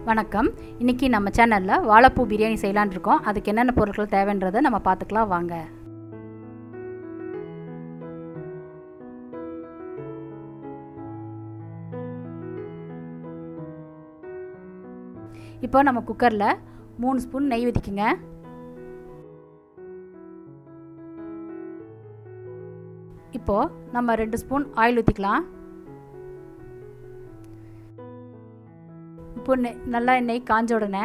வணக்கம். இன்றைக்கி நம்ம சேனலில் வாழைப்பூ பிரியாணி செய்யலான்னு இருக்கோம். அதுக்கு என்னென்ன பொருட்கள் தேவைன்றதை நம்ம பார்த்துக்கலாம் வாங்க. இப்போ நம்ம குக்கரில் 3 ஸ்பூன் நெய் ஊற்றிக்குங்க. இப்போது நம்ம 2 ஸ்பூன் ஆயில் ஊற்றிக்கலாம். இப்போ நல்லா எண்ணெய் காஞ்ச உடனே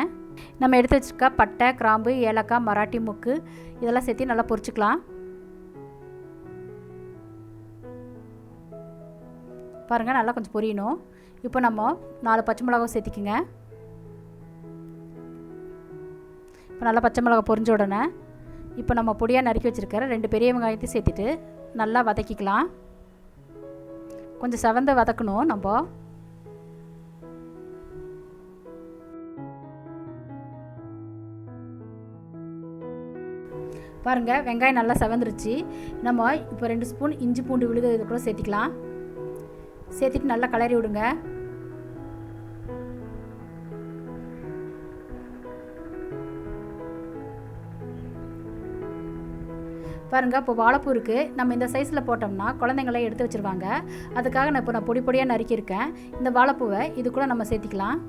நம்ம எடுத்து வச்சுருக்க பட்டை, கிராம்பு, ஏலக்காய், மராட்டி முக்கு இதெல்லாம் சேர்த்து நல்லா பொரிச்சுக்கலாம். பாருங்கள், நல்லா கொஞ்சம் பொரியணும். இப்போ நம்ம 4 பச்சை மிளகாய் சேர்த்திக்குங்க. இப்போ நல்லா பச்சை மிளகாய் பொரிஞ்ச உடனே இப்போ நம்ம பொடியாக நறுக்கி வச்சுருக்கிற 2 பெரிய வெங்காயத்தையும் சேர்த்துட்டு நல்லா வதக்கிக்கலாம். கொஞ்சம் செவந்து வதக்கணும். நம்ம பாருங்கள், வெங்காயம் நல்லா செவந்துருச்சு. நம்ம இப்போ 2 ஸ்பூன் இஞ்சி பூண்டு விழுது இது கூட சேர்த்திக்கலாம். சேர்த்துட்டு நல்லா கிளறி விடுங்க. பாருங்கள், இப்போ வாழைப்பூ இருக்குது. நம்ம இந்த சைஸில் போட்டோம்னா குழந்தைங்களாம் எடுத்து வச்சுருவாங்க. அதுக்காக நான் பொடி பொடியாக நறுக்கியிருக்கேன். இந்த வாழைப்பூவை இது கூட நம்ம சேர்த்திக்கலாம்.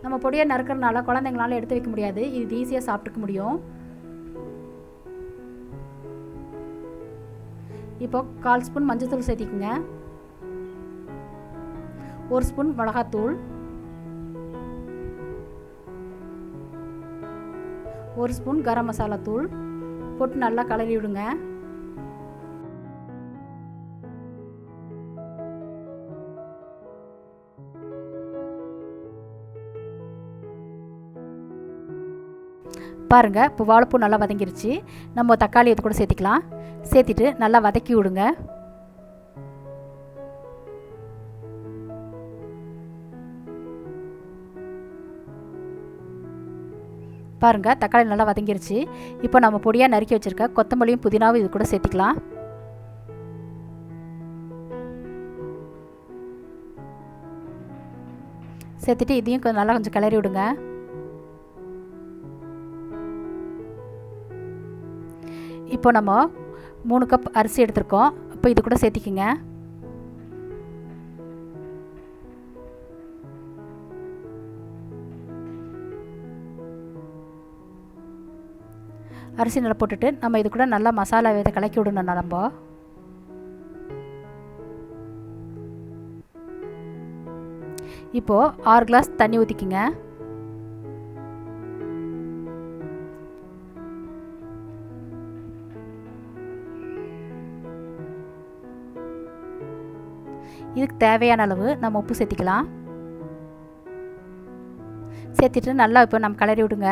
நம்ம பொடியாக நறுக்கிறதுனால குழந்தைங்களால எடுத்து வைக்க முடியாது. இது ஈஸியாக சாப்பிட்டுக்க முடியும். இப்போ 1/4 ஸ்பூன் மஞ்சள்தூள் சேர்த்திக்குங்க. 1 ஸ்பூன் மிளகாத்தூள், 1 ஸ்பூன் கரம் மசாலா தூள் போட்டு நல்லா கலரி விடுங்க. பாருங்கள், இப்போ வாழைப்பூ நல்லா வதங்கிருச்சு. நம்ம தக்காளி இது கூட சேர்த்திக்கலாம். சேர்த்திட்டு நல்லா வதக்கி விடுங்க. பாருங்கள், தக்காளி நல்லா வதங்கிருச்சு. இப்போ நம்ம பொடியாக நறுக்கி வச்சுருக்க கொத்தமல்லியும் புதினாவும் இது கூட சேர்த்திக்கலாம். சேர்த்துட்டு இதையும் நல்லா கொஞ்சம் கிளறி விடுங்க. இப்போ நம்ம 3 கப் அரிசி எடுத்துருக்கோம். இப்போ இது கூட சேர்த்திக்குங்க. அரிசி நல்லா போட்டுட்டு நம்ம இது கூட நல்லா மசாலா இதை கலக்கி விடணும். நம்ம இப்போது 6 கிளாஸ் தண்ணி ஊற்றிக்குங்க. இதுக்கு தேவையான அளவு நம்ம உப்பு சேர்த்திக்கலாம். சேர்த்துட்டு நல்லா இப்போ நம்ம கிளறி விடுங்க.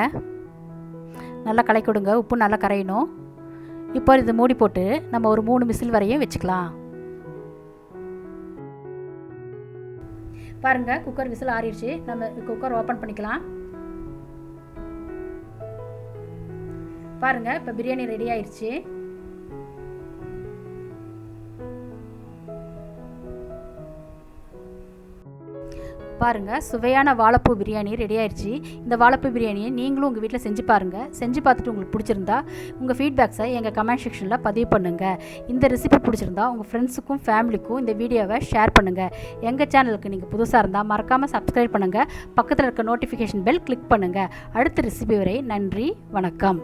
நல்லா கலக்கி விடுங்க. உப்பு நல்லா கரையணும். இப்போ இது மூடி போட்டு நம்ம ஒரு 3 விசில் வரையும் வச்சுக்கலாம். பாருங்கள், குக்கர் விசில் ஆறிடுச்சு. நம்ம குக்கர் ஓப்பன் பண்ணிக்கலாம். பாருங்கள், இப்போ பிரியாணி ரெடி ஆயிடுச்சு. பாருங்கள், சுவையான வாழைப்பூ பிரியாணி ரெடி ஆயிடுச்சு. இந்த வாழைப்பூ பிரியாணியை நீங்களும் உங்கள் வீட்டில் செஞ்சு பாருங்கள். செஞ்சு பார்த்துட்டு உங்களுக்கு பிடிச்சிருந்தா உங்கள் ஃபீட்பேக்ஸை எங்கள் கமெண்ட் செக்ஷனில் பதிவு பண்ணுங்கள். இந்த ரெசிபி பிடிச்சிருந்தா உங்கள் ஃப்ரெண்ட்ஸுக்கும் ஃபேமிலிக்கும் இந்த வீடியோவை ஷேர் பண்ணுங்கள். எங்கள் சேனலுக்கு நீங்கள் புதுசாக இருந்தால் மறக்காமல் சப்ஸ்கிரைப் பண்ணுங்கள். பக்கத்தில் இருக்க நோட்டிஃபிகேஷன் பெல் கிளிக் பண்ணுங்கள். அடுத்த ரெசிபி வரை நன்றி, வணக்கம்.